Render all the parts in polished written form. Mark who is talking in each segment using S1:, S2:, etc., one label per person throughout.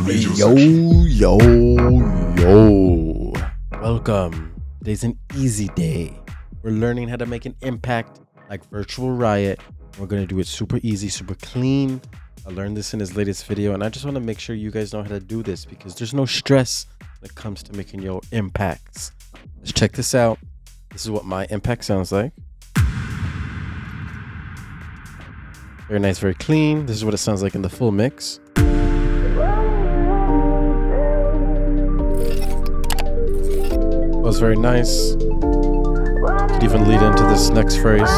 S1: Yo, yo, yo. Welcome. Today's an easy day. We're learning how to make an impact like virtual RIOT. We're going to do it super easy, super clean. I learned this in his latest video, and I just want to make sure you guys know how to do this because there's no stress when it comes to making your impacts. Let's check this out. This is what my impact sounds like. Very nice, very clean. This is what it sounds like in the full mix. Was very nice. Could even lead into this next phrase.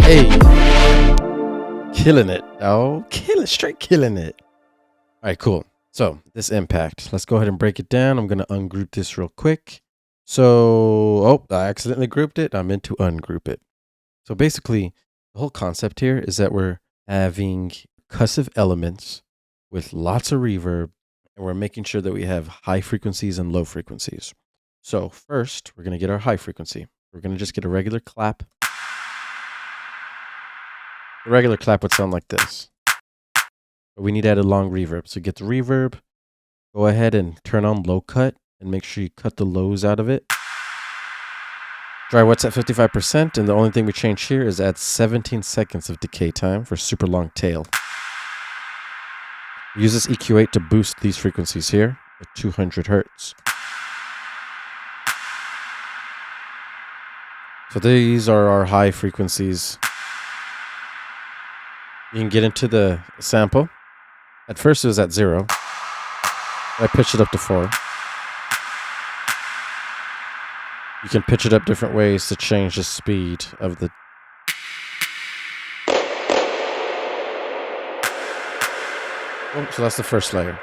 S1: Hey, killing it. Oh, straight killing it. All right, cool. So this impact, let's go ahead and break it down. I'm gonna ungroup this real quick. So, I accidentally grouped it. I meant to ungroup it. So basically, the whole concept here is that we're having percussive elements with lots of reverb, and we're making sure that we have high frequencies and low frequencies. So first, we're going to get our high frequency. We're going to just get a regular clap. The regular clap would sound like this. But we need to add a long reverb. So get the reverb, go ahead and turn on low cut, and make sure you cut the lows out of it. Dry wet's at 55%, and the only thing we change here is add 17 seconds of decay time for super long tail. We use this EQ8 to boost these frequencies here at 200 hertz. So these are our high frequencies. You can get into the sample. At first it was at 0. I pitched it up to 4. You can pitch it up different ways to change the speed of the... Oh, so that's the first layer.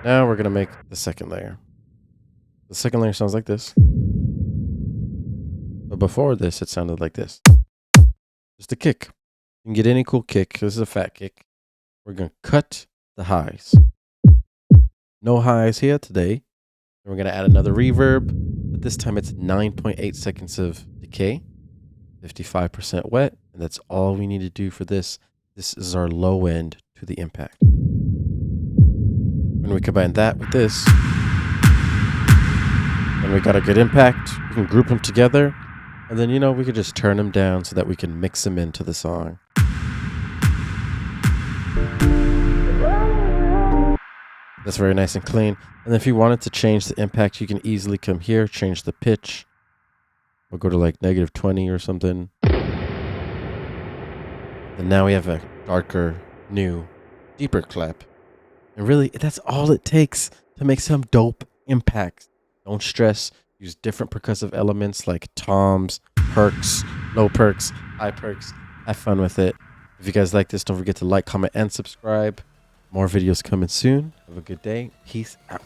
S1: Now we're going to make the second layer. The second layer sounds like this. But before this, it sounded like this. Just a kick. You can get any cool kick. This is a fat kick. We're going to cut the highs. No highs here today. And we're going to add another reverb. But this time it's 9.8 seconds of decay, 55% wet, and that's all we need to do for this. This is our low end to the impact. When we combine that with this, and we got a good impact, we can group them together, and then, we could just turn them down so that we can mix them into the song. That's very nice and clean. And if you wanted to change the impact, you can easily come here, change the pitch. We'll go to like -20 or something. And now we have a darker, new, deeper clap. And really, that's all it takes to make some dope impacts. Don't stress. Use different percussive elements like toms, perks, low perks, high perks. Have fun with it. If you guys like this, don't forget to like, comment, and subscribe. More videos coming soon. Have a good day. Peace out.